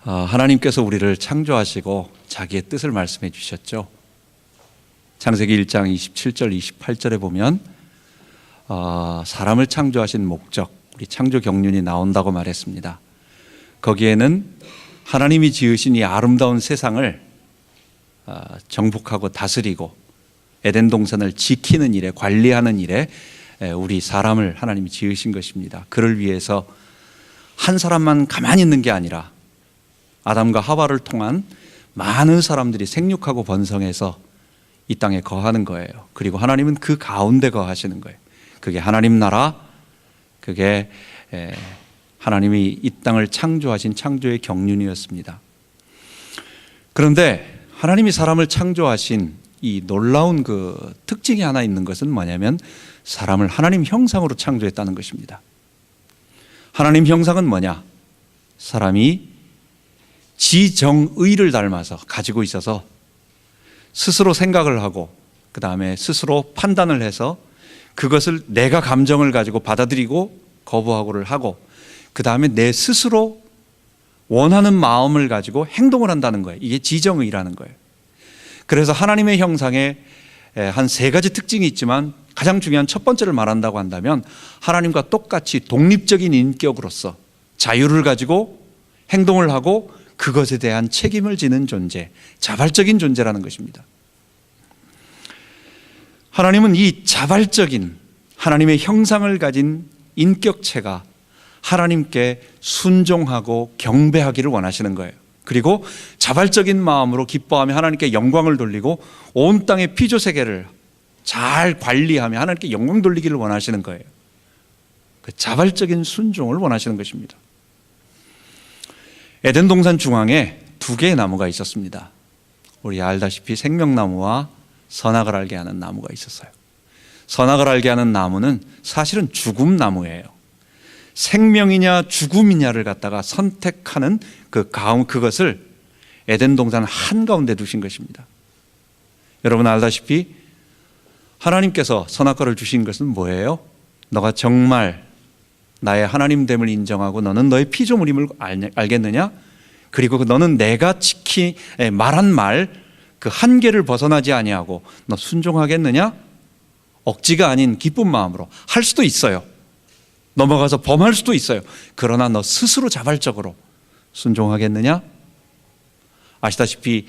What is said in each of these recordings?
하나님께서 우리를 창조하시고 자기의 뜻을 말씀해 주셨죠. 창세기 1장 27절 28절에 보면 사람을 창조하신 목적, 우리 창조 경륜이 나온다고 말했습니다. 거기에는 하나님이 지으신 이 아름다운 세상을 정복하고 다스리고 에덴 동산을 지키는 일에, 관리하는 일에 우리 사람을 하나님이 지으신 것입니다. 그를 위해서 한 사람만 가만히 있는 게 아니라 아담과 하와를 통한 많은 사람들이 생육하고 번성해서 이 땅에 거하는 거예요. 그리고 하나님은 그 가운데 거하시는 거예요. 그게 하나님 나라, 그게 하나님이 이 땅을 창조하신 창조의 경륜이었습니다. 그런데 하나님이 사람을 창조하신 이 놀라운 그 특징이 하나 있는 것은 뭐냐면 사람을 하나님 형상으로 창조했다는 것입니다. 하나님 형상은 뭐냐? 사람이 지정의를 닮아서 가지고 있어서 스스로 생각을 하고 그 다음에 스스로 판단을 해서 그것을 내가 감정을 가지고 받아들이고 거부하고를 하고 그 다음에 내 스스로 원하는 마음을 가지고 행동을 한다는 거예요. 이게 지정의라는 거예요. 그래서 하나님의 형상에 한 세 가지 특징이 있지만 가장 중요한 첫 번째를 말한다고 한다면 하나님과 똑같이 독립적인 인격으로서 자유를 가지고 행동을 하고 그것에 대한 책임을 지는 존재, 자발적인 존재라는 것입니다. 하나님은 이 자발적인 하나님의 형상을 가진 인격체가 하나님께 순종하고 경배하기를 원하시는 거예요. 그리고 자발적인 마음으로 기뻐하며 하나님께 영광을 돌리고 온 땅의 피조세계를 잘 관리하며 하나님께 영광 돌리기를 원하시는 거예요. 그 자발적인 순종을 원하시는 것입니다. 에덴 동산 중앙에 두 개의 나무가 있었습니다. 우리 알다시피 생명나무와 선악을 알게 하는 나무가 있었어요. 선악을 알게 하는 나무는 사실은 죽음나무예요. 생명이냐 죽음이냐를 갖다가 선택하는 그것을 에덴 동산 한가운데 두신 것입니다. 여러분 알다시피 하나님께서 선악과를 주신 것은 뭐예요? 너가 정말 나의 하나님됨을 인정하고 너는 너의 피조물임을 알겠느냐? 그리고 너는 내가 말한 말 그 한계를 벗어나지 아니하고 너 순종하겠느냐? 억지가 아닌 기쁜 마음으로 할 수도 있어요. 넘어가서 범할 수도 있어요. 그러나 너 스스로 자발적으로 순종하겠느냐? 아시다시피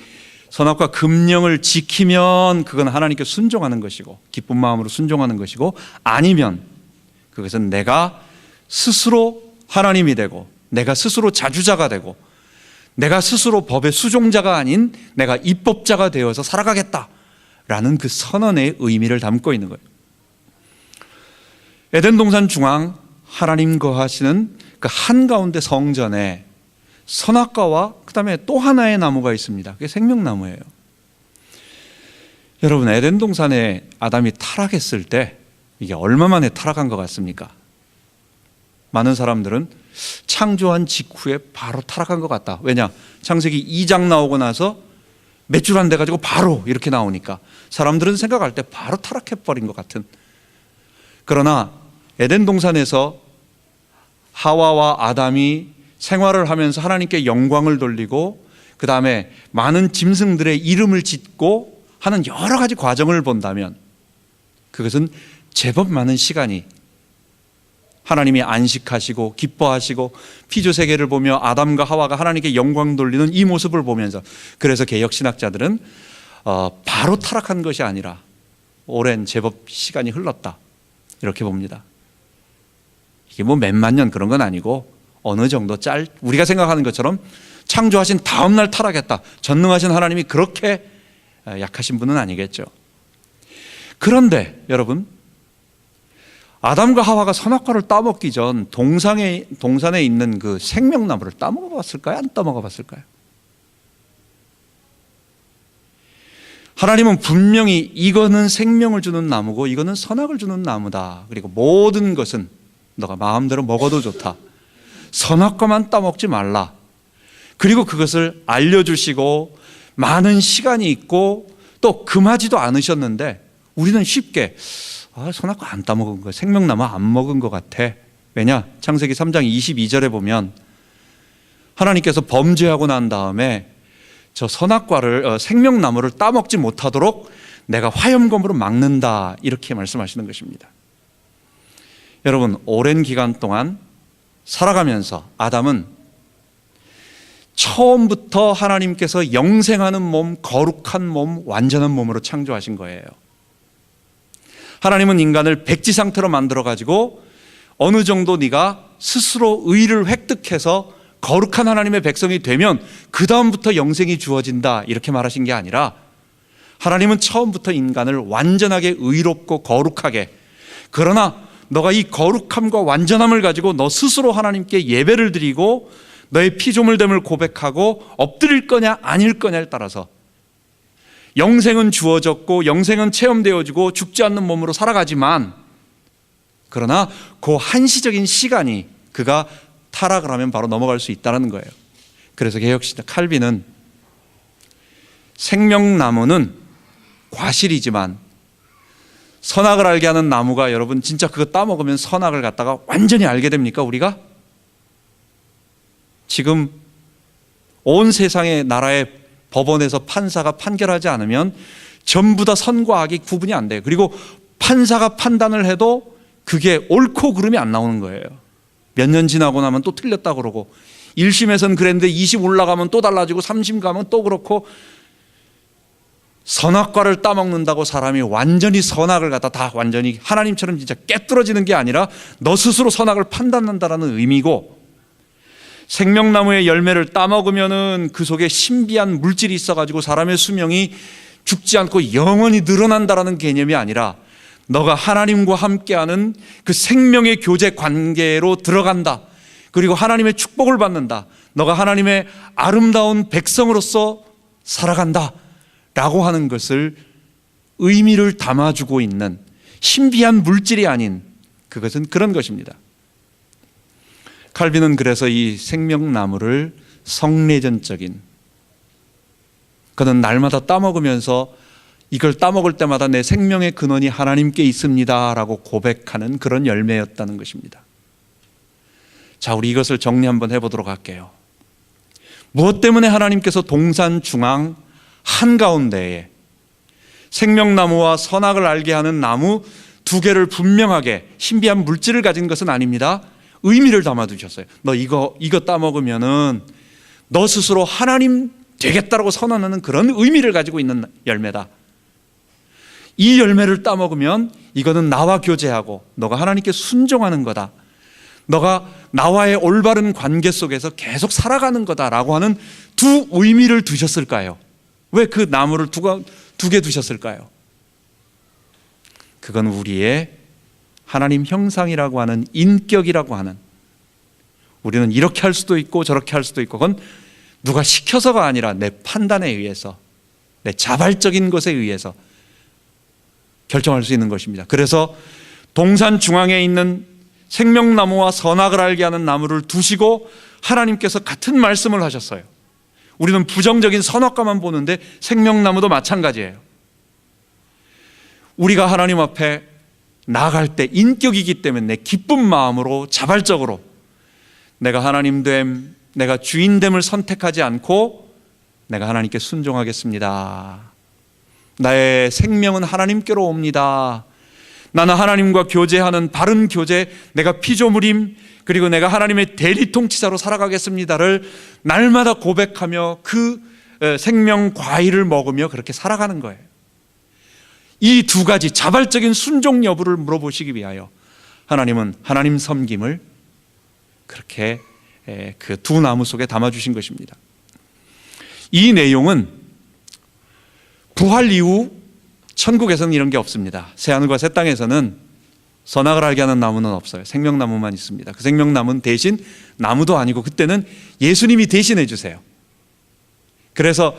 선악과 금령을 지키면 그건 하나님께 순종하는 것이고 기쁜 마음으로 순종하는 것이고 아니면 그것은 내가 스스로 하나님이 되고 내가 스스로 자주자가 되고 내가 스스로 법의 수종자가 아닌 내가 입법자가 되어서 살아가겠다라는 그 선언의 의미를 담고 있는 거예요. 에덴 동산 중앙 하나님 거하시는 그 한가운데 성전에 선악과와 그 다음에 또 하나의 나무가 있습니다. 그게 생명나무예요. 여러분 에덴 동산에 아담이 타락했을 때 이게 얼마 만에 타락한 것 같습니까? 많은 사람들은 창조한 직후에 바로 타락한 것 같다. 왜냐? 창세기 2장 나오고 나서 몇 줄 안 돼가지고 바로 이렇게 나오니까 사람들은 생각할 때 바로 타락해버린 것 같은. 그러나 에덴 동산에서 하와와 아담이 생활을 하면서 하나님께 영광을 돌리고 그 다음에 많은 짐승들의 이름을 짓고 하는 여러 가지 과정을 본다면 그것은 제법 많은 시간이 하나님이 안식하시고 기뻐하시고 피조세계를 보며 아담과 하와가 하나님께 영광 돌리는 이 모습을 보면서 그래서 개혁신학자들은 바로 타락한 것이 아니라 오랜 제법 시간이 흘렀다 이렇게 봅니다. 이게 뭐 몇만 년 그런 건 아니고 어느 정도 우리가 생각하는 것처럼 창조하신 다음 날 타락했다. 전능하신 하나님이 그렇게 약하신 분은 아니겠죠. 그런데 여러분 아담과 하와가 선악과를 따먹기 전 동산에 있는 그 생명나무를 따먹어 봤을까요? 안 따먹어 봤을까요? 하나님은 분명히 이거는 생명을 주는 나무고 이거는 선악을 주는 나무다. 그리고 모든 것은 너가 마음대로 먹어도 좋다. 선악과만 따먹지 말라. 그리고 그것을 알려주시고 많은 시간이 있고 또 금하지도 않으셨는데 우리는 쉽게 선악과 안 따먹은 거, 생명나무 안 먹은 것 같아. 왜냐? 창세기 3장 22절에 보면 하나님께서 범죄하고 난 다음에 저 선악과를 생명나무를 따먹지 못하도록 내가 화염검으로 막는다, 이렇게 말씀하시는 것입니다. 여러분, 오랜 기간 동안 살아가면서 아담은 처음부터 하나님께서 영생하는 몸, 거룩한 몸, 완전한 몸으로 창조하신 거예요. 하나님은 인간을 백지 상태로 만들어 가지고 어느 정도 네가 스스로 의를 획득해서 거룩한 하나님의 백성이 되면 그 다음부터 영생이 주어진다, 이렇게 말하신 게 아니라 하나님은 처음부터 인간을 완전하게 의롭고 거룩하게, 그러나 너가 이 거룩함과 완전함을 가지고 너 스스로 하나님께 예배를 드리고 너의 피조물됨을 고백하고 엎드릴 거냐 아닐 거냐에 따라서 영생은 주어졌고 영생은 체험되어지고 죽지 않는 몸으로 살아가지만, 그러나 그 한시적인 시간이 그가 타락을 하면 바로 넘어갈 수 있다는 거예요. 그래서 개혁시대 칼빈은 생명나무는 과실이지만 선악을 알게 하는 나무가, 여러분 진짜 그거 따먹으면 선악을 갖다가 완전히 알게 됩니까? 우리가 지금 온 세상의 나라의 법원에서 판사가 판결하지 않으면 전부 다 선과 악이 구분이 안 돼요. 그리고 판사가 판단을 해도 그게 옳고 그름이 안 나오는 거예요. 몇 년 지나고 나면 또 틀렸다 그러고, 1심에서는 그랬는데 2심 올라가면 또 달라지고 3심 가면 또 그렇고, 선악과를 따먹는다고 사람이 완전히 선악을 갖다 다 완전히 하나님처럼 진짜 깨뚫어지는 게 아니라 너 스스로 선악을 판단한다라는 의미고, 생명나무의 열매를 따먹으면은 그 속에 신비한 물질이 있어가지고 사람의 수명이 죽지 않고 영원히 늘어난다라는 개념이 아니라 너가 하나님과 함께하는 그 생명의 교제 관계로 들어간다, 그리고 하나님의 축복을 받는다, 너가 하나님의 아름다운 백성으로서 살아간다 라고 하는 것을 의미를 담아주고 있는 신비한 물질이 아닌, 그것은 그런 것입니다. 칼빈은 그래서 이 생명나무를 성례전적인, 그는 날마다 따먹으면서 이걸 따먹을 때마다 내 생명의 근원이 하나님께 있습니다 라고 고백하는 그런 열매였다는 것입니다. 자, 우리 이것을 정리 한번 해보도록 할게요. 무엇 때문에 하나님께서 동산 중앙 한가운데에 생명나무와 선악을 알게 하는 나무 두 개를 분명하게 신비한 물질을 가진 것은 아닙니다. 의미를 담아두셨어요. 너 이거 따먹으면은 너 스스로 하나님 되겠다라고 선언하는 그런 의미를 가지고 있는 열매다. 이 열매를 따먹으면 이거는 나와 교제하고 너가 하나님께 순종하는 거다, 너가 나와의 올바른 관계 속에서 계속 살아가는 거다라고 하는 두 의미를 두셨을까요? 왜 그 나무를 두 개 두셨을까요? 그건 우리의 하나님 형상이라고 하는 인격이라고 하는, 우리는 이렇게 할 수도 있고 저렇게 할 수도 있고, 그건 누가 시켜서가 아니라 내 판단에 의해서, 내 자발적인 것에 의해서 결정할 수 있는 것입니다. 그래서 동산 중앙에 있는 생명나무와 선악을 알게 하는 나무를 두시고 하나님께서 같은 말씀을 하셨어요. 우리는 부정적인 선악과만 보는데 생명나무도 마찬가지예요. 우리가 하나님 앞에 나아갈 때 인격이기 때문에 내 기쁜 마음으로 자발적으로 내가 하나님됨, 내가 주인됨을 선택하지 않고 내가 하나님께 순종하겠습니다, 나의 생명은 하나님께로 옵니다, 나는 하나님과 교제하는 바른 교제, 내가 피조물임, 그리고 내가 하나님의 대리통치자로 살아가겠습니다를 날마다 고백하며 그 생명 과일을 먹으며 그렇게 살아가는 거예요. 이 두 가지 자발적인 순종 여부를 물어보시기 위하여 하나님은 하나님 섬김을 그렇게 그 두 나무 속에 담아주신 것입니다. 이 내용은 부활 이후 천국에서는 이런 게 없습니다. 새하늘과 새 땅에서는 선악을 알게 하는 나무는 없어요. 생명나무만 있습니다. 그 생명나무는 대신 나무도 아니고 그때는 예수님이 대신해 주세요. 그래서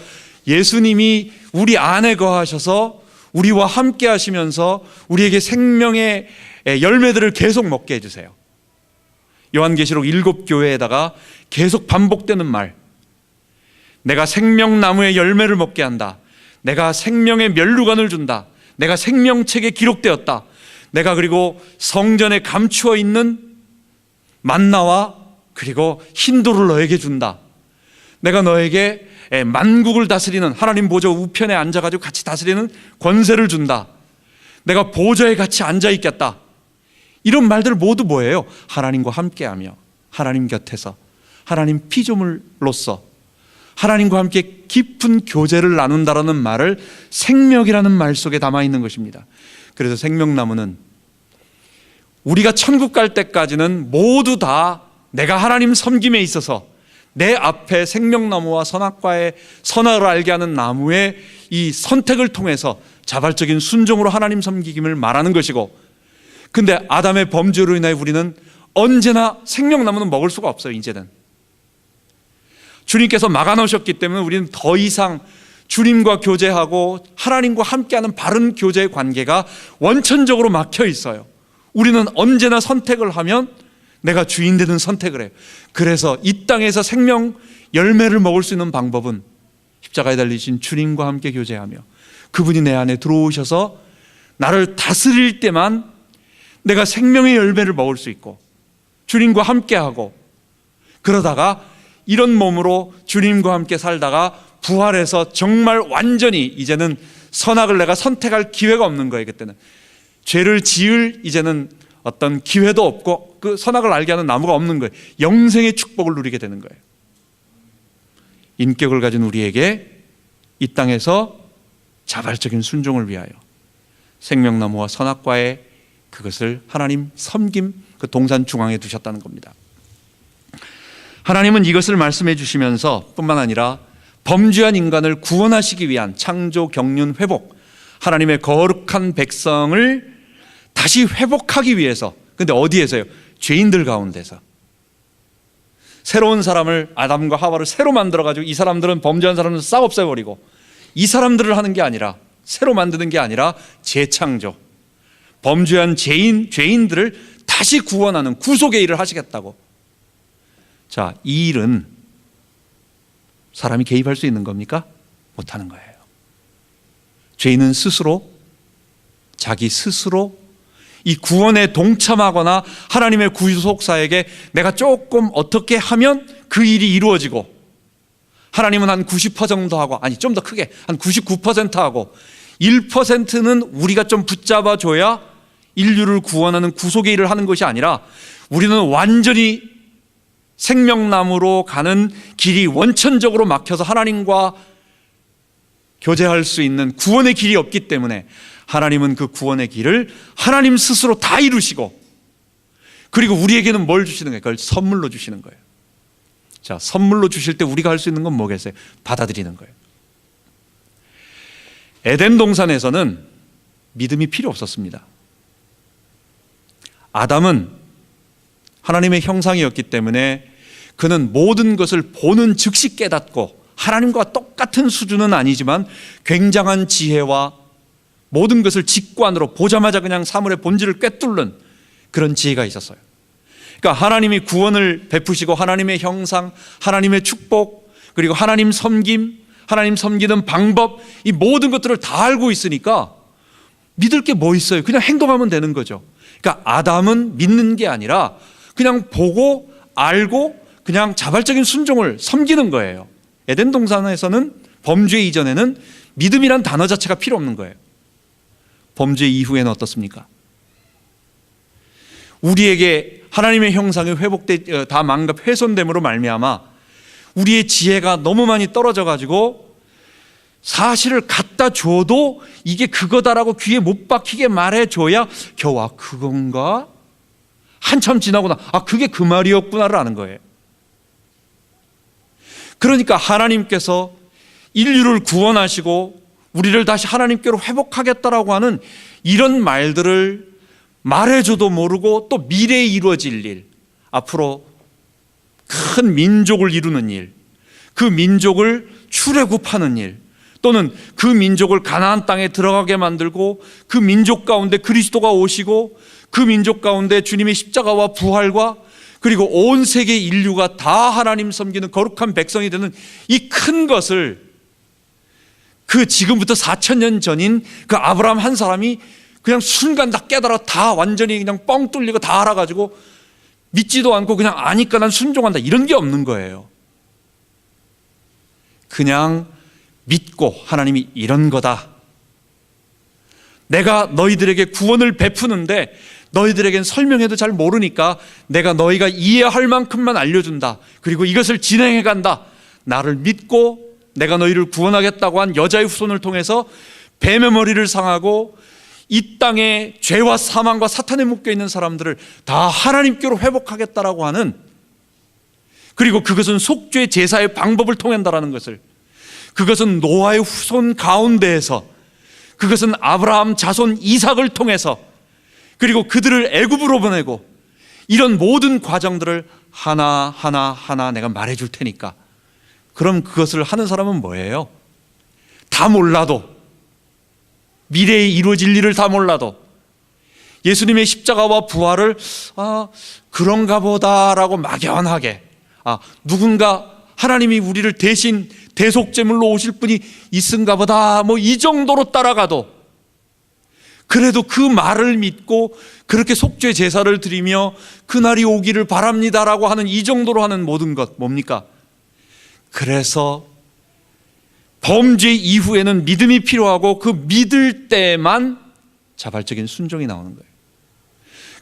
예수님이 우리 안에 거하셔서 우리와 함께 하시면서 우리에게 생명의 열매들을 계속 먹게 해주세요. 요한계시록 7교회에다가 계속 반복되는 말, 내가 생명나무의 열매를 먹게 한다, 내가 생명의 멸류관을 준다, 내가 생명책에 기록되었다, 내가 그리고 성전에 감추어 있는 만나와 그리고 흰돌을 너에게 준다, 내가 너에게 만국을 다스리는, 하나님 보좌 우편에 앉아가지고 같이 다스리는 권세를 준다. 내가 보좌에 같이 앉아 있겠다. 이런 말들 모두 뭐예요? 하나님과 함께하며 하나님 곁에서 하나님 피조물로서 하나님과 함께 깊은 교제를 나눈다라는 말을 생명이라는 말 속에 담아 있는 것입니다. 그래서 생명나무는 우리가 천국 갈 때까지는 모두 다 내가 하나님 섬김에 있어서 내 앞에 생명나무와 선악과의 선악을 알게 하는 나무의 이 선택을 통해서 자발적인 순종으로 하나님 섬김을 말하는 것이고, 근데 아담의 범죄로 인하여 우리는 언제나 생명나무는 먹을 수가 없어요. 이제는 주님께서 막아놓으셨기 때문에 우리는 더 이상 주님과 교제하고 하나님과 함께하는 바른 교제의 관계가 원천적으로 막혀 있어요. 우리는 언제나 선택을 하면 내가 주인 되는 선택을 해요. 그래서 이 땅에서 생명 열매를 먹을 수 있는 방법은 십자가에 달리신 주님과 함께 교제하며 그분이 내 안에 들어오셔서 나를 다스릴 때만 내가 생명의 열매를 먹을 수 있고, 주님과 함께하고, 그러다가 이런 몸으로 주님과 함께 살다가 부활해서 정말 완전히 이제는 선악을 내가 선택할 기회가 없는 거예요. 그때는 죄를 지을 이제는 어떤 기회도 없고 그 선악을 알게 하는 나무가 없는 거예요. 영생의 축복을 누리게 되는 거예요. 인격을 가진 우리에게 이 땅에서 자발적인 순종을 위하여 생명나무와 선악과의 그것을 하나님 섬김 그 동산 중앙에 두셨다는 겁니다. 하나님은 이것을 말씀해 주시면서 뿐만 아니라 범죄한 인간을 구원하시기 위한 창조, 경륜, 회복, 하나님의 거룩한 백성을 다시 회복하기 위해서, 근데 어디에서요? 죄인들 가운데서 새로운 사람을, 아담과 하와를 새로 만들어가지고 이 사람들은 범죄한 사람을 싹 없애버리고 이 사람들을 하는 게 아니라, 새로 만드는 게 아니라 재창조, 범죄한 죄인들을 다시 구원하는 구속의 일을 하시겠다고. 자, 이 일은 사람이 개입할 수 있는 겁니까? 못하는 거예요. 죄인은 스스로, 자기 스스로 이 구원에 동참하거나 하나님의 구속사에게 내가 조금 어떻게 하면 그 일이 이루어지고, 하나님은 한 90% 정도 하고, 아니 좀 더 크게 한 99% 하고 1%는 우리가 좀 붙잡아줘야 인류를 구원하는 구속의 일을 하는 것이 아니라, 우리는 완전히 생명나무로 가는 길이 원천적으로 막혀서 하나님과 교제할 수 있는 구원의 길이 없기 때문에 하나님은 그 구원의 길을 하나님 스스로 다 이루시고, 그리고 우리에게는 뭘 주시는 거예요? 그걸 선물로 주시는 거예요. 자, 선물로 주실 때 우리가 할 수 있는 건 뭐겠어요? 받아들이는 거예요. 에덴 동산에서는 믿음이 필요 없었습니다. 아담은 하나님의 형상이었기 때문에 그는 모든 것을 보는 즉시 깨닫고, 하나님과 똑같은 수준은 아니지만 굉장한 지혜와 모든 것을 직관으로 보자마자 그냥 사물의 본질을 꿰뚫는 그런 지혜가 있었어요. 그러니까 하나님이 구원을 베푸시고 하나님의 형상, 하나님의 축복, 그리고 하나님 섬김, 하나님 섬기는 방법, 이 모든 것들을 다 알고 있으니까 믿을 게 뭐 있어요? 그냥 행동하면 되는 거죠. 그러니까 아담은 믿는 게 아니라 그냥 보고 알고 그냥 자발적인 순종을 섬기는 거예요. 에덴 동산에서는, 범죄 이전에는 믿음이란 단어 자체가 필요 없는 거예요. 범죄 이후에는 어떻습니까? 우리에게 하나님의 형상이 회복돼 다 망각 훼손됨으로 말미암아 우리의 지혜가 너무 많이 떨어져 가지고 사실을 갖다 줘도 이게 그거다라고 귀에 못 박히게 말해줘야 겨우 아 그건가? 한참 지나고 나 아 그게 그 말이었구나를 아는 거예요. 그러니까 하나님께서 인류를 구원하시고 우리를 다시 하나님께로 회복하겠다라고 하는 이런 말들을 말해줘도 모르고 또 미래에 이루어질 일, 앞으로 큰 민족을 이루는 일, 그 민족을 출애굽하는 일, 또는 그 민족을 가나안 땅에 들어가게 만들고 그 민족 가운데 그리스도가 오시고 그 민족 가운데 주님의 십자가와 부활과 그리고 온 세계 인류가 다 하나님 섬기는 거룩한 백성이 되는 이 큰 것을 그 지금부터 4,000년 전인 그 아브라함 한 사람이 그냥 순간 다 깨달아 다 완전히 그냥 뻥 뚫리고 다 알아가지고 믿지도 않고 그냥 아니까 난 순종한다 이런 게 없는 거예요. 그냥 믿고 하나님이 이런 거다. 내가 너희들에게 구원을 베푸는데 너희들에겐 설명해도 잘 모르니까 내가 너희가 이해할 만큼만 알려준다. 그리고 이것을 진행해 간다. 나를 믿고 내가 너희를 구원하겠다고 한 여자의 후손을 통해서 뱀의 머리를 상하고 이 땅에 죄와 사망과 사탄에 묶여있는 사람들을 다 하나님께로 회복하겠다라고 하는, 그리고 그것은 속죄 제사의 방법을 통한다라는 것을, 그것은 노아의 후손 가운데에서, 그것은 아브라함 자손 이삭을 통해서, 그리고 그들을 애굽으로 보내고, 이런 모든 과정들을 하나하나 내가 말해줄 테니까. 그럼 그것을 하는 사람은 뭐예요? 다 몰라도, 미래에 이루어질 일을 다 몰라도 예수님의 십자가와 부활을 그런가 보다라고 막연하게, 누군가 하나님이 우리를 대신 대속제물로 오실 분이 있은가 보다, 뭐 이 정도로 따라가도, 그래도 그 말을 믿고 그렇게 속죄 제사를 드리며 그날이 오기를 바랍니다라고 하는 이 정도로 하는 모든 것 뭡니까? 그래서 범죄 이후에는 믿음이 필요하고 그 믿을 때만 자발적인 순종이 나오는 거예요.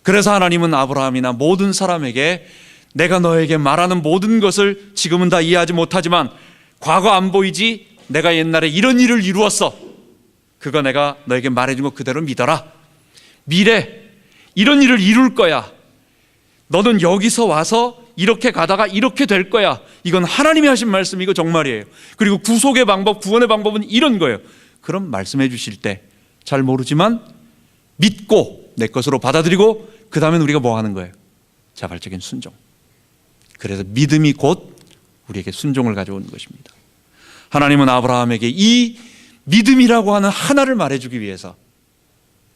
그래서 하나님은 아브라함이나 모든 사람에게 내가 너에게 말하는 모든 것을 지금은 다 이해하지 못하지만 과거 안 보이지? 내가 옛날에 이런 일을 이루었어. 그거 내가 너에게 말해준 거 그대로 믿어라. 미래 이런 일을 이룰 거야. 너는 여기서 와서 이렇게 가다가 이렇게 될 거야. 이건 하나님이 하신 말씀이고 정말이에요. 그리고 구속의 방법, 구원의 방법은 이런 거예요. 그럼 말씀해 주실 때 잘 모르지만 믿고 내 것으로 받아들이고 그 다음엔 우리가 뭐 하는 거예요? 자발적인 순종. 그래서 믿음이 곧 우리에게 순종을 가져오는 것입니다. 하나님은 아브라함에게 이 믿음이라고 하는 하나를 말해주기 위해서,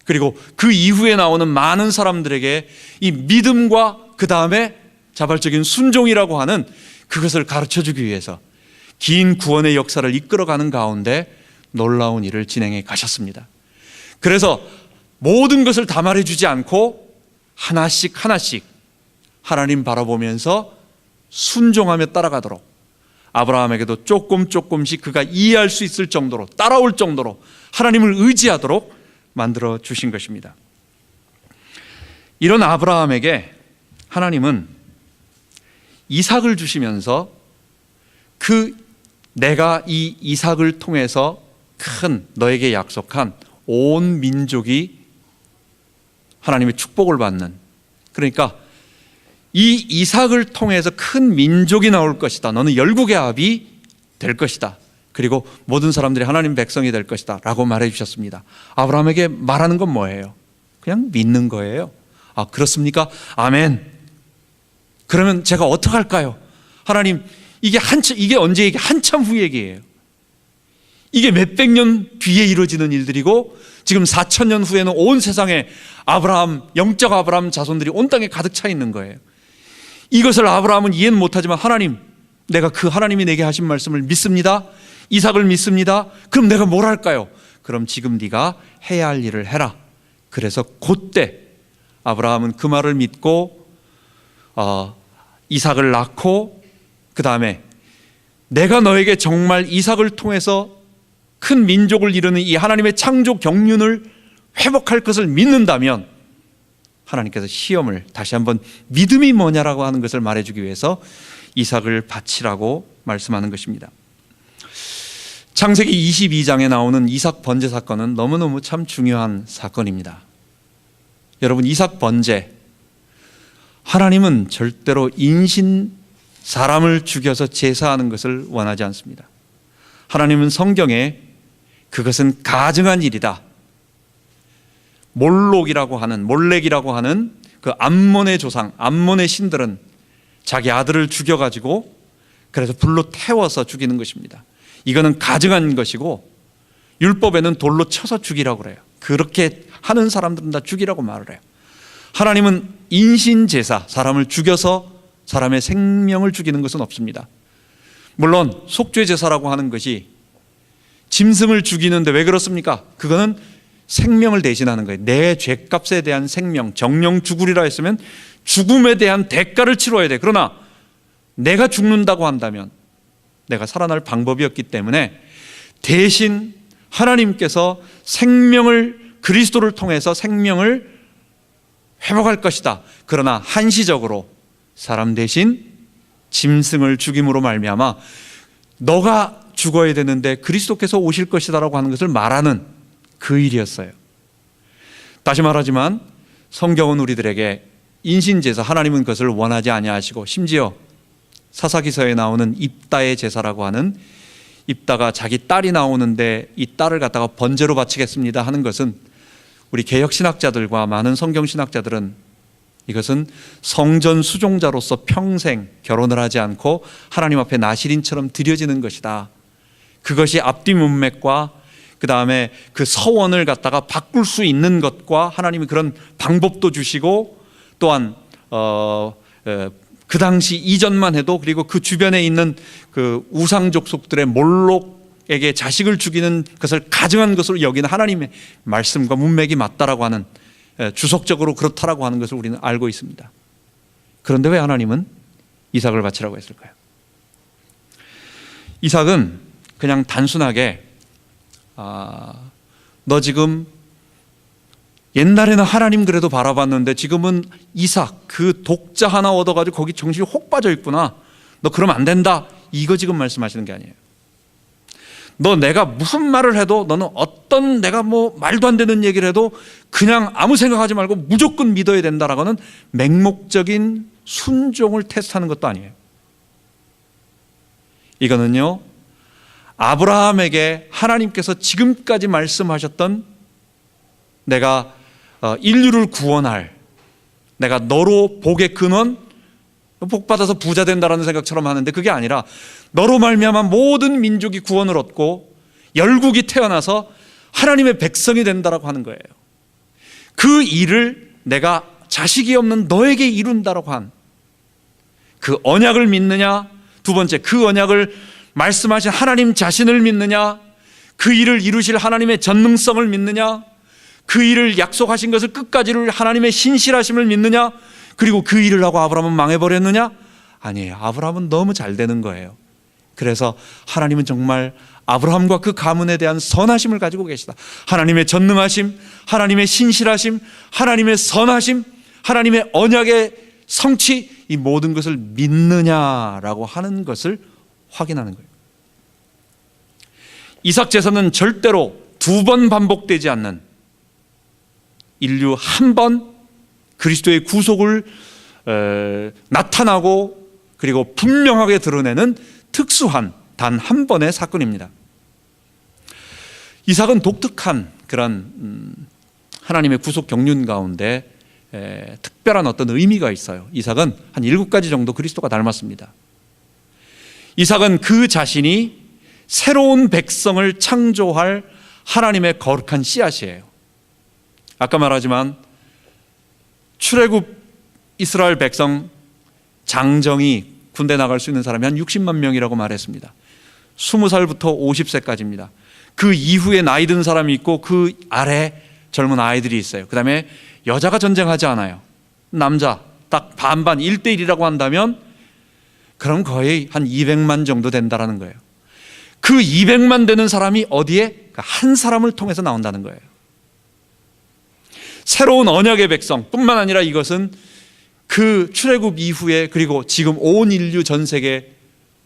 그리고 그 이후에 나오는 많은 사람들에게 이 믿음과 그 다음에 자발적인 순종이라고 하는 그것을 가르쳐주기 위해서 긴 구원의 역사를 이끌어가는 가운데 놀라운 일을 진행해 가셨습니다. 그래서 모든 것을 다 말해주지 않고 하나씩 하나님 바라보면서 순종하며 따라가도록, 아브라함에게도 조금씩 그가 이해할 수 있을 정도로, 따라올 정도로 하나님을 의지하도록 만들어 주신 것입니다. 이런 아브라함에게 하나님은 이삭을 주시면서 내가 이 이삭을 통해서 큰 너에게 약속한 온 민족이 하나님의 축복을 받는, 그러니까 이 이삭을 통해서 큰 민족이 나올 것이다. 너는 열국의 아비 될 것이다. 그리고 모든 사람들이 하나님 백성이 될 것이다 라고 말해 주셨습니다. 아브라함에게 말하는 건 뭐예요? 그냥 믿는 거예요. 그렇습니까? 아멘. 그러면 제가 어떡할까요? 하나님, 이게 언제 얘기? 한참 후 얘기예요. 이게 몇백 년 뒤에 이루어지는 일들이고 지금 4,000년 후에는 온 세상에 영적 아브라함 자손들이 온 땅에 가득 차 있는 거예요. 이것을 아브라함은 이해는 못하지만 하나님, 내가 그 하나님이 내게 하신 말씀을 믿습니다. 이삭을 믿습니다. 그럼 내가 뭘 할까요? 그럼 지금 네가 해야 할 일을 해라. 그래서 그때 아브라함은 그 말을 믿고 이삭을 낳고, 그 다음에 내가 너에게 정말 이삭을 통해서 큰 민족을 이루는 이 하나님의 창조 경륜을 회복할 것을 믿는다면 하나님께서 시험을 다시 한번 믿음이 뭐냐라고 하는 것을 말해주기 위해서 이삭을 바치라고 말씀하는 것입니다. 창세기 22장에 나오는 이삭 번제 사건은 너무너무 참 중요한 사건입니다. 여러분, 이삭 번제, 하나님은 절대로 사람을 죽여서 제사하는 것을 원하지 않습니다. 하나님은 성경에 그것은 가증한 일이다, 몰렉이라고 하는 그 암몬의 조상, 암몬의 신들은 자기 아들을 죽여가지고 그래서 불로 태워서 죽이는 것입니다. 이거는 가증한 것이고 율법에는 돌로 쳐서 죽이라고 그래요. 그렇게 하는 사람들은 다 죽이라고 말을 해요. 하나님은 인신제사, 사람을 죽여서 사람의 생명을 죽이는 것은 없습니다. 물론 속죄제사라고 하는 것이 짐승을 죽이는데 왜 그렇습니까? 그거는 생명을 대신하는 거예요. 내 죄값에 대한 생명, 정령 죽으리라 했으면 죽음에 대한 대가를 치러야 돼. 그러나 내가 죽는다고 한다면 내가 살아날 방법이었기 때문에 대신 하나님께서 생명을, 그리스도를 통해서 생명을 회복할 것이다. 그러나 한시적으로 사람 대신 짐승을 죽임으로 말미암아 너가 죽어야 되는데 그리스도께서 오실 것이다라고 하는 것을 말하는 그 일이었어요. 다시 말하지만 성경은 우리들에게 인신제사, 하나님은 그것을 원하지 아니하시고, 심지어 사사기서에 나오는 입다의 제사라고 하는, 입다가 자기 딸이 나오는데 이 딸을 갖다가 번제로 바치겠습니다 하는 것은, 우리 개혁신학자들과 많은 성경신학자들은 이것은 성전 수종자로서 평생 결혼을 하지 않고 하나님 앞에 나실인처럼 드려지는 것이다. 그것이 앞뒤 문맥과 그 다음에 그 서원을 갖다가 바꿀 수 있는 것과, 하나님이 그런 방법도 주시고, 또한 그 당시 이전만 해도, 그리고 그 주변에 있는 그 우상 족속들의 몰록에게 자식을 죽이는 것을 가증한 것으로 여기는 하나님의 말씀과 문맥이 맞다라고 하는, 주석적으로 그렇다라고 하는 것을 우리는 알고 있습니다. 그런데 왜 하나님은 이삭을 바치라고 했을까요? 이삭은 그냥 단순하게 너 지금 옛날에는 하나님 그래도 바라봤는데 지금은 이삭 그 독자 하나 얻어가지고 거기 정신이 혹 빠져 있구나, 너 그러면 안 된다, 이거 지금 말씀하시는 게 아니에요. 너 내가 무슨 말을 해도, 너는 어떤 내가 뭐 말도 안 되는 얘기를 해도 그냥 아무 생각하지 말고 무조건 믿어야 된다라고는 맹목적인 순종을 테스트하는 것도 아니에요. 이거는요, 아브라함에게 하나님께서 지금까지 말씀하셨던, 내가 인류를 구원할, 내가 너로 복의 근원, 복 받아서 부자 된다라는 생각처럼 하는데 그게 아니라, 너로 말미암아 모든 민족이 구원을 얻고 열국이 태어나서 하나님의 백성이 된다라고 하는 거예요. 그 일을 내가 자식이 없는 너에게 이룬다라고 한 그 언약을 믿느냐, 두 번째 그 언약을 말씀하신 하나님 자신을 믿느냐, 그 일을 이루실 하나님의 전능성을 믿느냐, 그 일을 약속하신 것을 끝까지를 하나님의 신실하심을 믿느냐, 그리고 그 일을 하고 아브라함은 망해버렸느냐? 아니에요. 아브라함은 너무 잘 되는 거예요. 그래서 하나님은 정말 아브라함과 그 가문에 대한 선하심을 가지고 계시다. 하나님의 전능하심, 하나님의 신실하심, 하나님의 선하심, 하나님의 언약의 성취, 이 모든 것을 믿느냐라고 하는 것을 확인하는 거예요. 이삭 제사는 절대로 두 번 반복되지 않는, 인류 한 번 그리스도의 구속을 나타나고 그리고 분명하게 드러내는 특수한 단 한 번의 사건입니다. 이삭은 독특한 그런 하나님의 구속 경륜 가운데 특별한 어떤 의미가 있어요. 이삭은 한 7가지 정도 그리스도가 닮았습니다. 이삭은 그 자신이 새로운 백성을 창조할 하나님의 거룩한 씨앗이에요. 아까 말하지만 출애굽 이스라엘 백성 장정이 군대 나갈 수 있는 사람이 한 60만 명이라고 말했습니다. 20살부터 50세까지입니다. 그 이후에 나이 든 사람이 있고 그 아래 젊은 아이들이 있어요. 그 다음에 여자가 전쟁하지 않아요. 남자 딱 반반 1대1이라고 한다면 그럼 거의 한 200만 정도 된다는 거예요. 그 200만 되는 사람이 어디에? 한 사람을 통해서 나온다는 거예요. 새로운 언약의 백성 뿐만 아니라 이것은 그 출애굽 이후에, 그리고 지금 온 인류 전 세계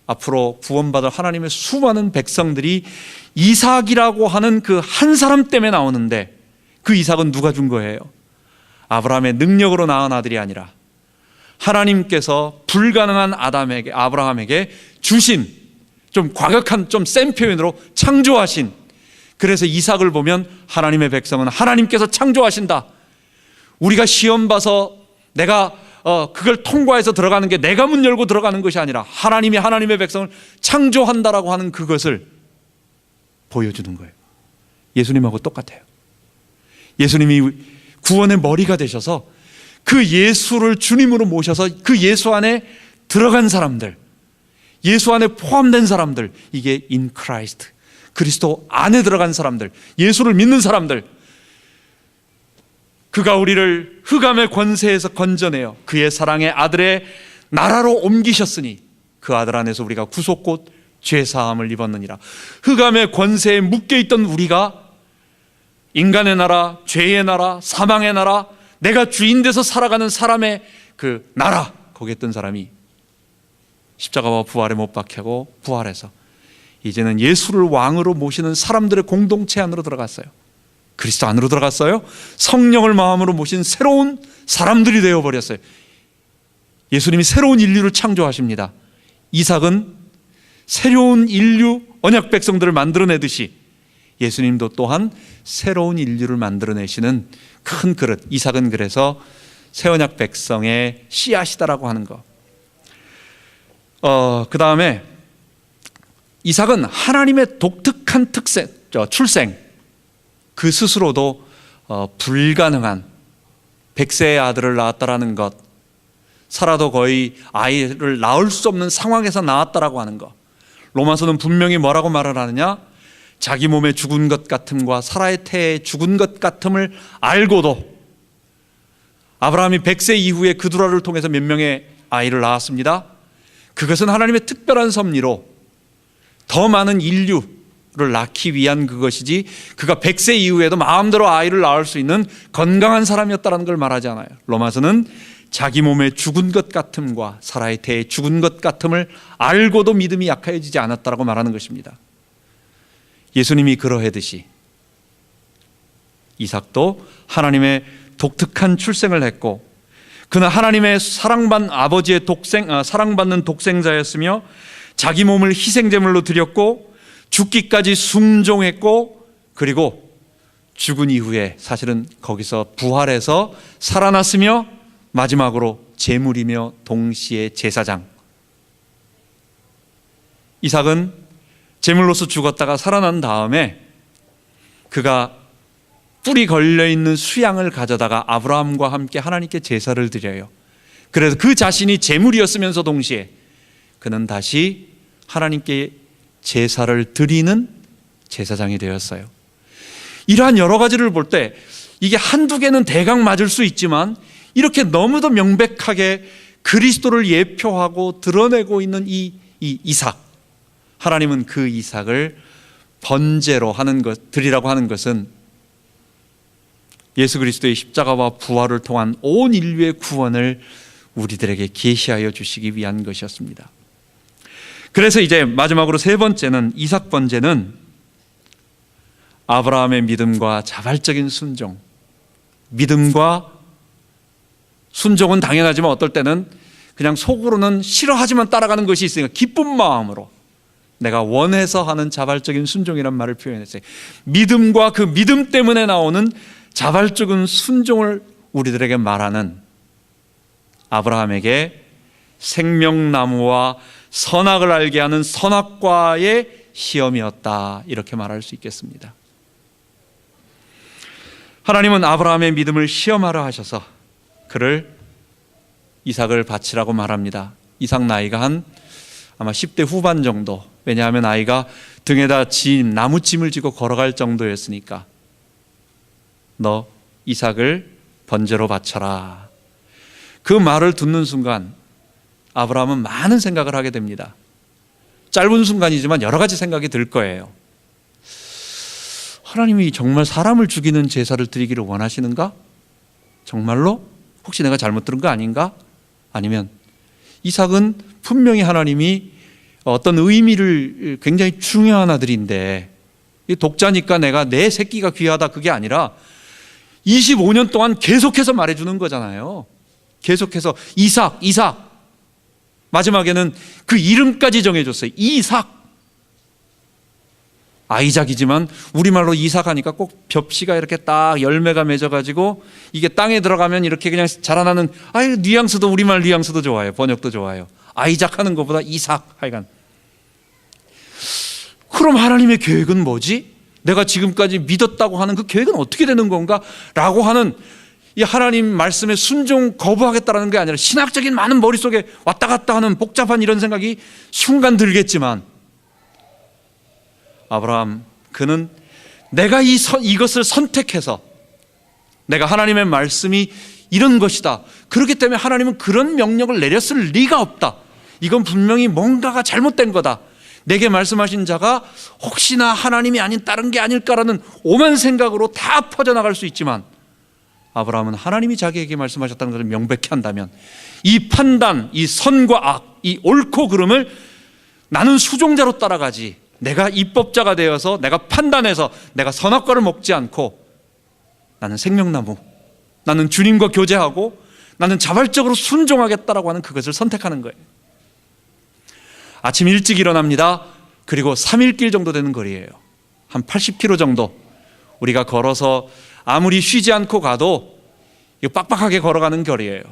앞으로 구원받을 하나님의 수많은 백성들이 이삭이라고 하는 그 한 사람 때문에 나오는데, 그 이삭은 누가 준 거예요? 아브라함의 능력으로 낳은 아들이 아니라 하나님께서 불가능한 아브라함에게 주신, 좀 과격한 좀 센 표현으로 창조하신, 그래서 이삭을 보면 하나님의 백성은 하나님께서 창조하신다. 우리가 시험 봐서 내가 그걸 통과해서 들어가는 게, 내가 문 열고 들어가는 것이 아니라 하나님이 하나님의 백성을 창조한다라고 하는 그것을 보여주는 거예요. 예수님하고 똑같아요. 예수님이 구원의 머리가 되셔서 그 예수를 주님으로 모셔서 그 예수 안에 들어간 사람들, 예수 안에 포함된 사람들, 이게 in Christ, 그리스도 안에 들어간 사람들, 예수를 믿는 사람들, 그가 우리를 흑암의 권세에서 건져내어 그의 사랑의 아들의 나라로 옮기셨으니 그 아들 안에서 우리가 구속곧 죄사함을 입었느니라. 흑암의 권세에 묶여있던 우리가 인간의 나라, 죄의 나라, 사망의 나라, 내가 주인 돼서 살아가는 사람의 그 나라, 거기에 있던 사람이 십자가와 부활에 못 박히고 부활해서 이제는 예수를 왕으로 모시는 사람들의 공동체 안으로 들어갔어요. 그리스도 안으로 들어갔어요. 성령을 마음으로 모신 새로운 사람들이 되어버렸어요. 예수님이 새로운 인류를 창조하십니다. 이삭은 새로운 인류, 언약 백성들을 만들어내듯이 예수님도 또한 새로운 인류를 만들어내시는 큰 그릇, 이삭은 그래서 새 언약 백성의 씨앗이다라고 하는 것. 그 다음에 이삭은 하나님의 독특한 출생, 그 스스로도 불가능한 백세의 아들을 낳았다라는 것, 살아도 거의 아이를 낳을 수 없는 상황에서 낳았다라고 하는 것. 로마서는 분명히 뭐라고 말을 하느냐? 자기 몸에 죽은 것 같음과 사라의 태에 죽은 것 같음을 알고도 아브라함이 100세 이후에 그두라를 통해서 몇 명의 아이를 낳았습니다. 그것은 하나님의 특별한 섭리로 더 많은 인류를 낳기 위한 그것이지, 그가 100세 이후에도 마음대로 아이를 낳을 수 있는 건강한 사람이었다는 걸 말하지 않아요. 로마서는 자기 몸에 죽은 것 같음과 사라의 태에 죽은 것 같음을 알고도 믿음이 약해지지 않았다라고 말하는 것입니다. 예수님이 그러하듯이 이삭도 하나님의 독특한 출생을 했고, 그는 하나님의 사랑받는 아버지의 사랑받는 독생자였으며 자기 몸을 희생제물로 드렸고 죽기까지 순종했고, 그리고 죽은 이후에 사실은 거기서 부활해서 살아났으며 마지막으로 제물이며 동시에 제사장. 이삭은 제물로서 죽었다가 살아난 다음에 그가 뿔이 걸려있는 수양을 가져다가 아브라함과 함께 하나님께 제사를 드려요. 그래서 그 자신이 제물이었으면서 동시에 그는 다시 하나님께 제사를 드리는 제사장이 되었어요. 이러한 여러 가지를 볼 때 이게 한두 개는 대강 맞을 수 있지만, 이렇게 너무도 명백하게 그리스도를 예표하고 드러내고 있는 이 이삭, 하나님은 그 이삭을 번제로 드리라고 하는 것은 예수 그리스도의 십자가와 부활을 통한 온 인류의 구원을 우리들에게 계시하여 주시기 위한 것이었습니다. 그래서 이제 마지막으로 세 번째는, 이삭 번제는 아브라함의 믿음과 자발적인 순종. 믿음과 순종은 당연하지만 어떨 때는 그냥 속으로는 싫어하지만 따라가는 것이 있으니까 기쁜 마음으로 내가 원해서 하는 자발적인 순종이란 말을 표현했어요. 믿음과 그 믿음 때문에 나오는 자발적인 순종을 우리들에게 말하는, 아브라함에게 생명나무와 선악을 알게 하는 선악과의 시험이었다, 이렇게 말할 수 있겠습니다. 하나님은 아브라함의 믿음을 시험하려 하셔서 그를 이삭을 바치라고 말합니다. 이삭 나이가 아마 10대 후반 정도, 왜냐하면 아이가 등에다 나무짐을 지고 걸어갈 정도였으니까 너 이삭을 번제로 바쳐라. 그 말을 듣는 순간 아브라함은 많은 생각을 하게 됩니다. 짧은 순간이지만 여러 가지 생각이 들 거예요. 하나님이 정말 사람을 죽이는 제사를 드리기를 원하시는가? 정말로? 혹시 내가 잘못 들은 거 아닌가? 아니면 이삭은 분명히 하나님이 어떤 의미를, 굉장히 중요한 아들인데 독자니까 내가 내 새끼가 귀하다, 그게 아니라 25년 동안 계속해서 말해주는 거잖아요. 계속해서 이삭. 마지막에는 그 이름까지 정해줬어요. 이삭. 아이작이지만 우리말로 이삭 하니까 꼭 벽시가 이렇게 딱 열매가 맺어가지고 이게 땅에 들어가면 이렇게 그냥 자라나는, 뉘앙스도, 우리말 뉘앙스도 좋아요. 번역도 좋아요. 아이작 하는 것보다 이삭. 하여간 그럼 하나님의 계획은 뭐지? 내가 지금까지 믿었다고 하는 그 계획은 어떻게 되는 건가? 라고 하는, 이 하나님 말씀에 순종 거부하겠다라는 게 아니라 신학적인 많은 머릿속에 왔다 갔다 하는 복잡한 이런 생각이 순간 들겠지만, 아브라함, 그는 내가 이것을 선택해서, 내가 하나님의 말씀이 이런 것이다, 그렇기 때문에 하나님은 그런 명령을 내렸을 리가 없다, 이건 분명히 뭔가가 잘못된 거다, 내게 말씀하신 자가 혹시나 하나님이 아닌 다른 게 아닐까라는 오만 생각으로 다 퍼져나갈 수 있지만, 아브라함은 하나님이 자기에게 말씀하셨다는 것을 명백히 한다면 이 판단, 이 선과 악, 이 옳고 그름을 나는 수종자로 따라가지, 내가 입법자가 되어서 내가 판단해서 내가 선악과를 먹지 않고 나는 생명나무, 나는 주님과 교제하고 나는 자발적으로 순종하겠다라고 하는 그것을 선택하는 거예요. 아침 일찍 일어납니다. 그리고 3일길 정도 되는 거리예요. 한 80km 정도. 우리가 걸어서 아무리 쉬지 않고 가도 빡빡하게 걸어가는 거리예요.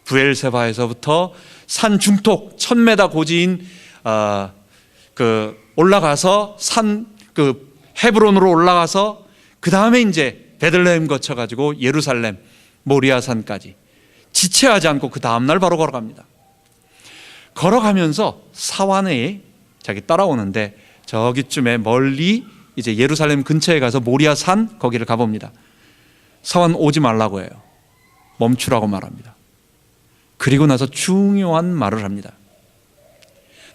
부엘세바에서부터 산 중턱 1000m 고지인 올라가서 산 헤브론으로 올라가서 그 다음에 이제 베들레헴 거쳐가지고 예루살렘 모리아산까지 지체하지 않고 그 다음날 바로 걸어갑니다. 걸어가면서 사완에 자기 따라오는데 저기쯤에 멀리 이제 예루살렘 근처에 가서 모리아산 거기를 가봅니다. 사완 오지 말라고 해요. 멈추라고 말합니다. 그리고 나서 중요한 말을 합니다.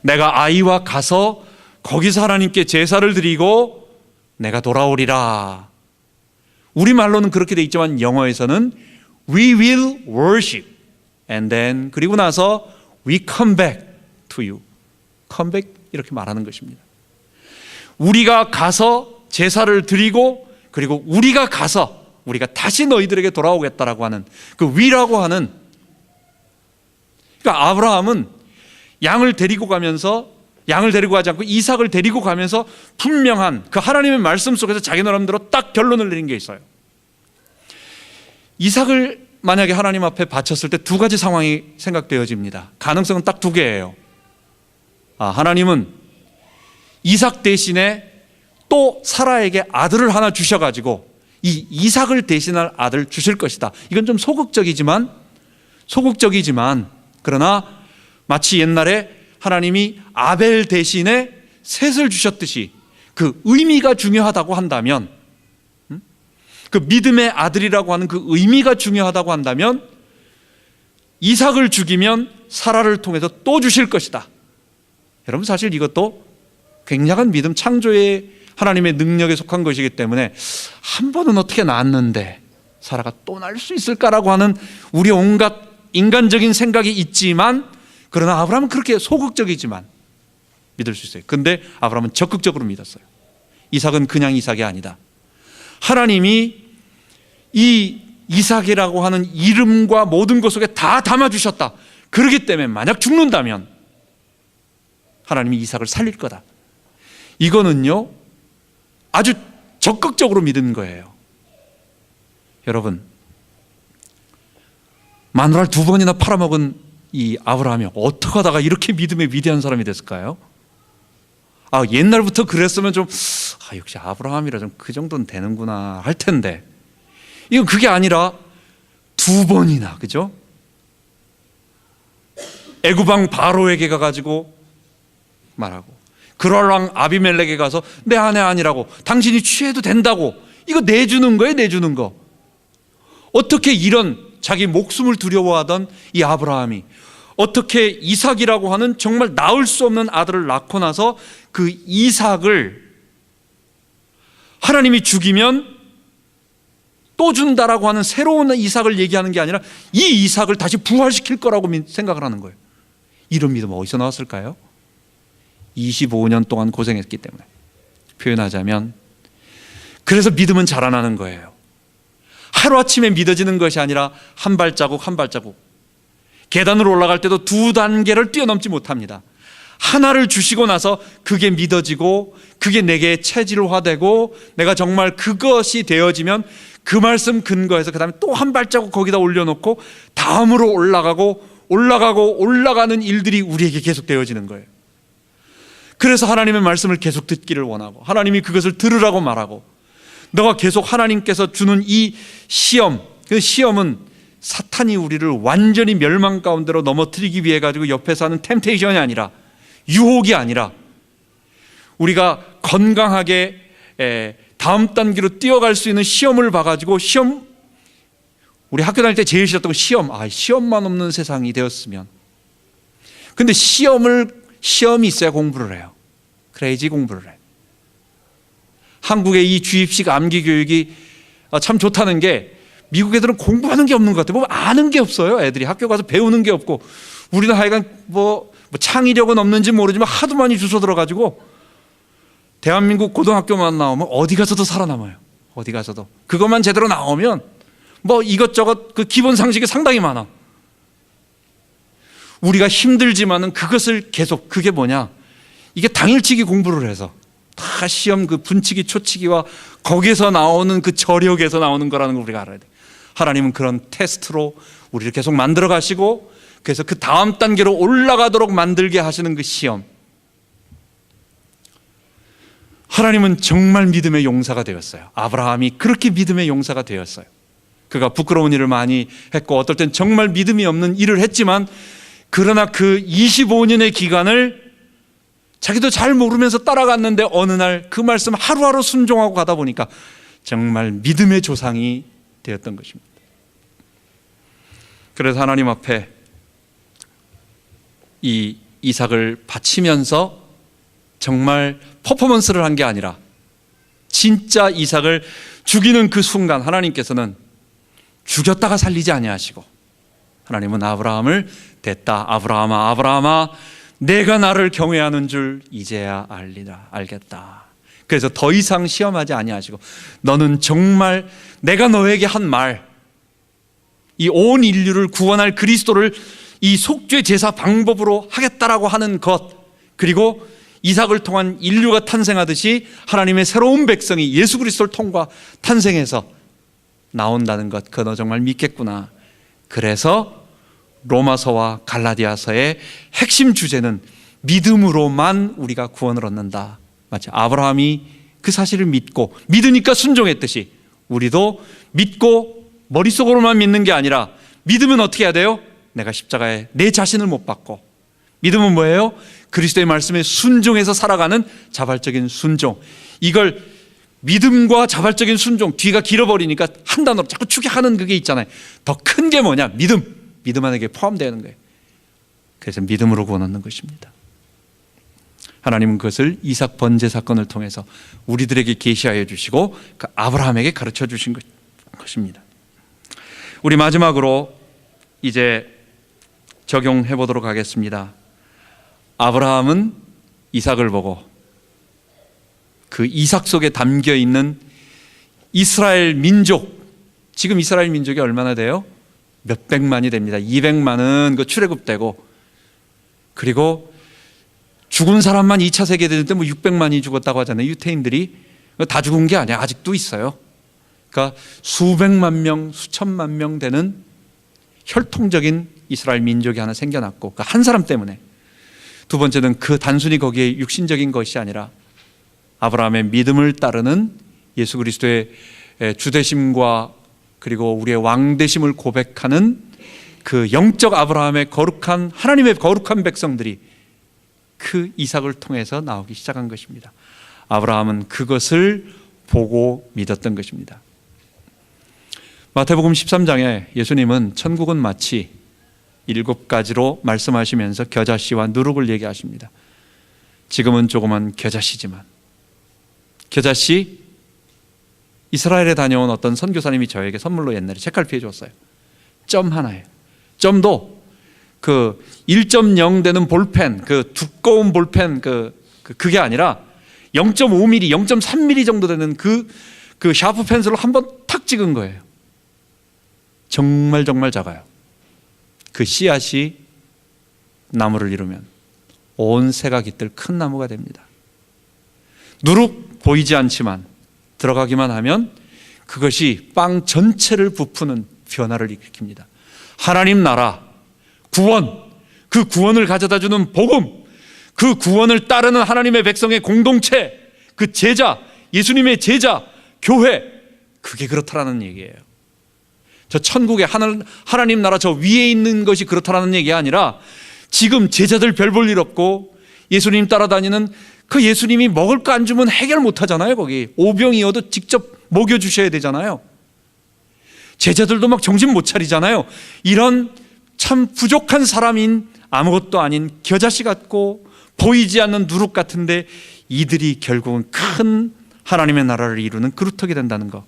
내가 아이와 가서 거기서 하나님께 제사를 드리고 내가 돌아오리라. 우리말로는 그렇게 돼 있지만 영어에서는 We will worship and then 그리고 나서 We come back to you. come back 이렇게 말하는 것입니다. 우리가 가서 제사를 드리고 그리고 우리가 가서 우리가 다시 너희들에게 돌아오겠다라고 하는 그 we라고 하는, 그러니까 아브라함은 양을 데리고 가지 않고 이삭을 데리고 가면서 분명한 그 하나님의 말씀 속에서 자기 나름대로 딱 결론을 내린 게 있어요. 이삭을 만약에 하나님 앞에 바쳤을 때 두 가지 상황이 생각되어집니다. 가능성은 딱 두 개예요. 하나님은 이삭 대신에 또 사라에게 아들을 하나 주셔가지고 이 이삭을 대신할 아들 주실 것이다. 이건 좀 소극적이지만 그러나 마치 옛날에 하나님이 아벨 대신에 셋을 주셨듯이 그 의미가 중요하다고 한다면, 그 믿음의 아들이라고 하는 그 의미가 중요하다고 한다면 이삭을 죽이면 사라를 통해서 또 주실 것이다. 여러분, 사실 이것도 굉장한 믿음, 창조의 하나님의 능력에 속한 것이기 때문에 한 번은 어떻게 낳았는데 사라가 또 낳을 수 있을까라고 하는 우리 온갖 인간적인 생각이 있지만, 그러나 아브라함은 그렇게 소극적이지만 믿을 수 있어요. 근데 아브라함은 적극적으로 믿었어요. 이삭은 그냥 이삭이 아니다. 하나님이 이 이삭이라고 하는 이름과 모든 것 속에 다 담아주셨다. 그렇기 때문에 만약 죽는다면 하나님이 이삭을 살릴 거다. 이거는요 아주 적극적으로 믿은 거예요. 여러분, 마누라를 2번이나 팔아먹은 이 아브라함이 어떻게 하다가 이렇게 믿음의 위대한 사람이 됐을까요? 옛날부터 그랬으면 좀 역시 아브라함이라 좀 그 정도는 되는구나 할 텐데, 이건 그게 아니라 2번이나, 그죠? 애굽왕 바로에게 가가지고 말하고, 그랄왕 아비멜렉에 가서 내 아내 아니라고, 당신이 취해도 된다고, 이거 내주는 거예요, 내주는 거. 어떻게 이런 자기 목숨을 두려워하던 이 아브라함이 어떻게 이삭이라고 하는 정말 낳을 수 없는 아들을 낳고 나서 그 이삭을 하나님이 죽이면 또 준다라고 하는 새로운 이삭을 얘기하는 게 아니라 이 이삭을 다시 부활시킬 거라고 생각을 하는 거예요. 이런 믿음 어디서 나왔을까요? 25년 동안 고생했기 때문에. 표현하자면 그래서 믿음은 자라나는 거예요. 하루아침에 믿어지는 것이 아니라 한 발자국 한 발자국. 계단으로 올라갈 때도 2단계를 뛰어넘지 못합니다. 하나를 주시고 나서 그게 믿어지고 그게 내게 체질화되고 내가 정말 그것이 되어지면 그 말씀 근거해서 그 다음에 또 한 발자국 거기다 올려놓고 다음으로 올라가는 일들이 우리에게 계속 되어지는 거예요. 그래서 하나님의 말씀을 계속 듣기를 원하고 하나님이 그것을 들으라고 말하고, 너가 계속 하나님께서 주는 이 시험, 그 시험은 사탄이 우리를 완전히 멸망 가운데로 넘어뜨리기 위해 가지고 옆에서 하는 템테이션이 아니라, 유혹이 아니라 우리가 건강하게 다음 단계로 뛰어갈 수 있는 시험을 봐가지고, 시험, 우리 학교 다닐 때 제일 싫었던 건 시험만 없는 세상이 되었으면. 근데 시험이 있어야 공부를 해요. 크레이지 공부를 해. 한국의 이 주입식 암기 교육이 참 좋다는 게 미국 애들은 공부하는 게 없는 것 같아요. 뭐 아는 게 없어요. 애들이 학교 가서 배우는 게 없고, 우리는 하여간 뭐 창의력은 없는지 모르지만 하도 많이 주워 들어가지고 대한민국 고등학교만 나오면 어디 가서도 살아남아요. 어디 가서도 그것만 제대로 나오면 뭐 이것저것 그 기본 상식이 상당히 많아. 우리가 힘들지만은 그것을 계속, 그게 뭐냐, 이게 당일치기 공부를 해서 다 시험 그 분치기 초치기와 거기에서 나오는 그 저력에서 나오는 거라는 걸 우리가 알아야 돼. 하나님은 그런 테스트로 우리를 계속 만들어 가시고, 그래서 그 다음 단계로 올라가도록 만들게 하시는 그 시험. 하나님은 정말 믿음의 용사가 되었어요. 아브라함이 그렇게 믿음의 용사가 되었어요. 그가 부끄러운 일을 많이 했고 어떨 땐 정말 믿음이 없는 일을 했지만, 그러나 그 25년의 기간을 자기도 잘 모르면서 따라갔는데 어느 날 그 말씀 하루하루 순종하고 가다 보니까 정말 믿음의 조상이 되었던 것입니다. 그래서 하나님 앞에 이 이삭을 바치면서 정말 퍼포먼스를 한 게 아니라 진짜 이삭을 죽이는 그 순간 하나님께서는 죽였다가 살리지 아니하시고, 하나님은 아브라함을 됐다. 아브라함아, 아브라함아, 내가 나를 경외하는 줄 이제야 알겠다. 그래서 더 이상 시험하지 아니하시고, 너는 정말 내가 너에게 한 말, 이 온 인류를 구원할 그리스도를 이 속죄 제사 방법으로 하겠다라고 하는 것, 그리고 이삭을 통한 인류가 탄생하듯이 하나님의 새로운 백성이 예수 그리스도를 통과 탄생해서 나온다는 것, 그거 너 정말 믿겠구나. 그래서 로마서와 갈라디아서의 핵심 주제는 믿음으로만 우리가 구원을 얻는다. 맞죠? 아브라함이 그 사실을 믿고 믿으니까 순종했듯이 우리도 믿고 머릿속으로만 믿는 게 아니라, 믿으면 어떻게 해야 돼요? 내가 십자가에 내 자신을 못 박고, 믿음은 뭐예요? 그리스도의 말씀에 순종해서 살아가는 자발적인 순종. 이걸 믿음과 자발적인 순종, 뒤가 길어버리니까 한 단어로 자꾸 축약하는 그게 있잖아요. 더 큰 게 뭐냐? 믿음 안에 포함되는 거예요. 그래서 믿음으로 구원 얻는 것입니다. 하나님은 그것을 이삭 번제 사건을 통해서 우리들에게 계시하여 주시고 그 아브라함에게 가르쳐 주신 것입니다. 우리 마지막으로 이제 적용해 보도록 하겠습니다. 아브라함은 이삭을 보고 그 이삭 속에 담겨 있는 이스라엘 민족, 지금 이스라엘 민족이 얼마나 돼요? 몇백만이 됩니다. 200만은 그 출애굽되고, 그리고 죽은 사람만 2차 세계대전 때 뭐 600만이 죽었다고 하잖아요. 유태인들이. 다 죽은 게 아니야. 아직도 있어요. 그러니까 수백만 명, 수천만 명 되는 혈통적인 이스라엘 민족이 하나 생겨났고, 그 한 사람 때문에. 두 번째는 그 단순히 거기에 육신적인 것이 아니라 아브라함의 믿음을 따르는 예수 그리스도의 주되심과 그리고 우리의 왕되심을 고백하는 그 영적 아브라함의 거룩한, 하나님의 거룩한 백성들이 그 이삭을 통해서 나오기 시작한 것입니다. 아브라함은 그것을 보고 믿었던 것입니다. 마태복음 13장에 예수님은 천국은 마치 7가지로 말씀하시면서 겨자씨와 누룩을 얘기하십니다. 지금은 조그만 겨자씨지만, 겨자씨, 이스라엘에 다녀온 어떤 선교사님이 저에게 선물로 옛날에 책갈피 해줬어요. 점 하나예요. 점도 그 1.0 되는 볼펜, 그 두꺼운 볼펜, 그게 아니라 0.5mm, 0.3mm 정도 되는 그 샤프 펜슬로 한번 탁 찍은 거예요. 정말 작아요. 그 씨앗이 나무를 이루면 온 새가 깃들 큰 나무가 됩니다. 누룩 보이지 않지만 들어가기만 하면 그것이 빵 전체를 부푸는 변화를 일으킵니다. 하나님 나라, 구원, 그 구원을 가져다주는 복음, 그 구원을 따르는 하나님의 백성의 공동체, 그 제자, 예수님의 제자, 교회, 그게 그렇다라는 얘기예요. 저 천국의 하나님 나라 저 위에 있는 것이 그렇다라는 얘기가 아니라, 지금 제자들 별 볼 일 없고 예수님 따라다니는 그 예수님이 먹을 거 안 주면 해결 못 하잖아요. 거기 오병이어도 직접 먹여주셔야 되잖아요. 제자들도 막 정신 못 차리잖아요. 이런 참 부족한 사람인, 아무것도 아닌 겨자씨 같고 보이지 않는 누룩 같은데 이들이 결국은 큰 하나님의 나라를 이루는 그루터기 된다는 것,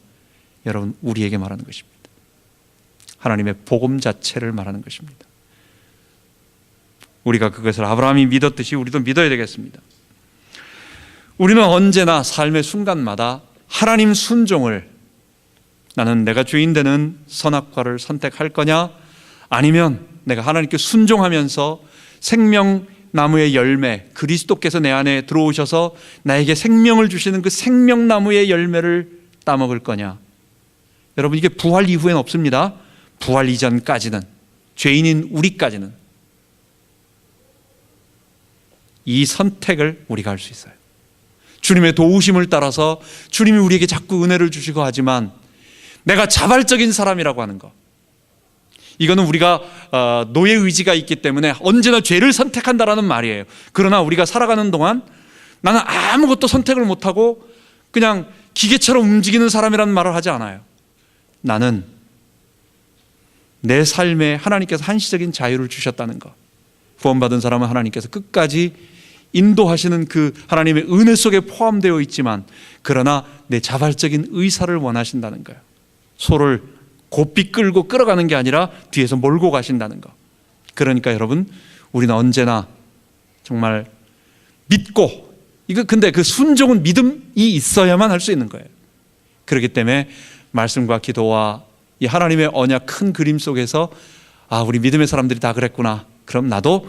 여러분 우리에게 말하는 것입니다. 하나님의 복음 자체를 말하는 것입니다. 우리가 그것을 아브라함이 믿었듯이 우리도 믿어야 되겠습니다. 우리는 언제나 삶의 순간마다 하나님 순종을, 나는 내가 주인 되는 선악과를 선택할 거냐, 아니면 내가 하나님께 순종하면서 생명나무의 열매, 그리스도께서 내 안에 들어오셔서 나에게 생명을 주시는 그 생명나무의 열매를 따먹을 거냐. 여러분, 이게 부활 이후엔 없습니다. 부활 이전까지는, 죄인인 우리까지는 이 선택을 우리가 할 수 있어요. 주님의 도우심을 따라서 주님이 우리에게 자꾸 은혜를 주시고 하지만, 내가 자발적인 사람이라고 하는 것, 이거는 우리가 노예 의지가 있기 때문에 언제나 죄를 선택한다라는 말이에요. 그러나 우리가 살아가는 동안 나는 아무것도 선택을 못하고 그냥 기계처럼 움직이는 사람이라는 말을 하지 않아요. 나는 내 삶에 하나님께서 한시적인 자유를 주셨다는 것, 구원받은 사람은 하나님께서 끝까지 인도하시는 그 하나님의 은혜 속에 포함되어 있지만, 그러나 내 자발적인 의사를 원하신다는 거예요. 소를 고삐 끌고 끌어가는 게 아니라 뒤에서 몰고 가신다는 것. 그러니까 여러분, 우리는 언제나 정말 믿고, 이거 근데 그 순종은 믿음이 있어야만 할 수 있는 거예요. 그렇기 때문에 말씀과 기도와 이 하나님의 언약 큰 그림 속에서, 아, 우리 믿음의 사람들이 다 그랬구나, 그럼 나도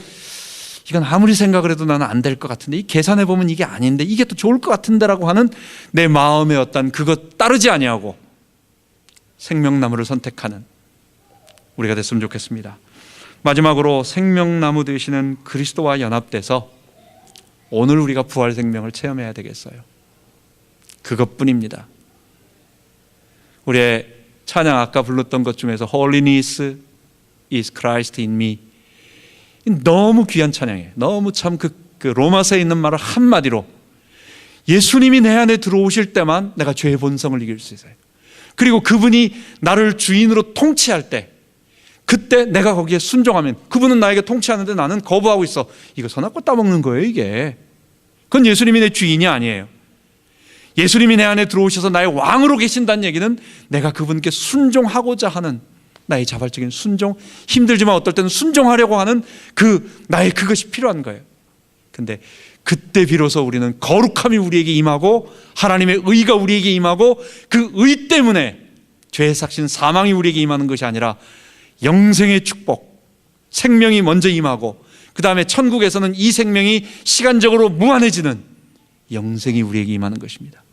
이건 아무리 생각을 해도 나는 안 될 것 같은데, 이 계산해 보면 이게 아닌데, 이게 또 좋을 것 같은데라고 하는 내 마음의 어떤 그것 따르지 아니하고 생명나무를 선택하는 우리가 됐으면 좋겠습니다. 마지막으로 생명나무 되시는 그리스도와 연합돼서 오늘 우리가 부활 생명을 체험해야 되겠어요. 그것뿐입니다. 우리의 찬양 아까 불렀던 것 중에서 Holiness is Christ in me, 너무 귀한 찬양이에요. 너무 참 그 로마서에 있는 말을 한마디로, 예수님이 내 안에 들어오실 때만 내가 죄의 본성을 이길 수 있어요. 그리고 그분이 나를 주인으로 통치할 때, 그때 내가 거기에 순종하면, 그분은 나에게 통치하는데 나는 거부하고 있어. 이거 선악과 따먹는 거예요, 이게. 그건 예수님이 내 주인이 아니에요. 예수님이 내 안에 들어오셔서 나의 왕으로 계신다는 얘기는 내가 그분께 순종하고자 하는 나의 자발적인 순종, 힘들지만 어떨 때는 순종하려고 하는 그 나의 그것이 필요한 거예요. 근데 그때 비로소 우리는 거룩함이 우리에게 임하고 하나님의 의가 우리에게 임하고, 그 의 때문에 죄의 삭신 사망이 우리에게 임하는 것이 아니라 영생의 축복, 생명이 먼저 임하고, 그 다음에 천국에서는 이 생명이 시간적으로 무한해지는 영생이 우리에게 임하는 것입니다.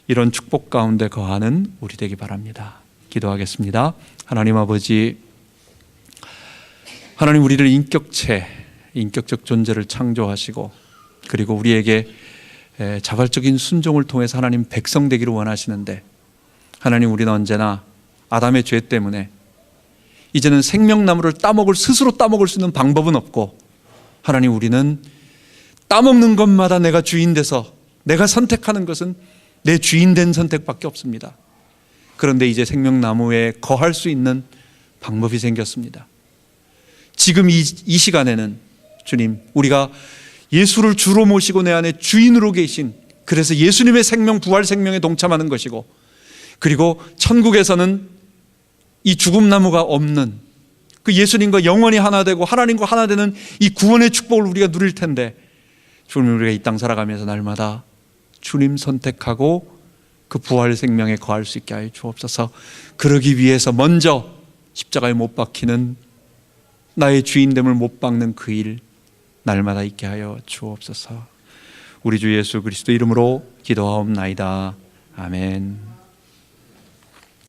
이런 축복 가운데 거하는 우리 되기 바랍니다. 기도하겠습니다. 하나님 아버지, 하나님 우리를 인격적 존재를 창조하시고, 그리고 우리에게 자발적인 순종을 통해서 하나님 백성 되기를 원하시는데, 하나님 우리는 언제나 아담의 죄 때문에 이제는 생명나무를 스스로 따먹을 수 있는 방법은 없고, 하나님 우리는 따먹는 것마다 내가 주인 돼서 내가 선택하는 것은 내 주인 된 선택밖에 없습니다. 그런데 이제 생명나무에 거할 수 있는 방법이 생겼습니다. 지금 이 시간에는 주님, 우리가 예수를 주로 모시고 내 안에 주인으로 계신, 그래서 예수님의 생명, 부활 생명에 동참하는 것이고, 그리고 천국에서는 이 죽음나무가 없는 그 예수님과 영원히 하나 되고 하나님과 하나 되는 이 구원의 축복을 우리가 누릴 텐데, 주님, 우리가 이 땅 살아가면서 날마다 주님 선택하고 그 부활 생명에 거할 수 있게 하여 주옵소서. 그러기 위해서 먼저 십자가에 못 박히는, 나의 주인됨을 못 박는 그 일 날마다 있게 하여 주옵소서. 우리 주 예수 그리스도 이름으로 기도하옵나이다. 아멘.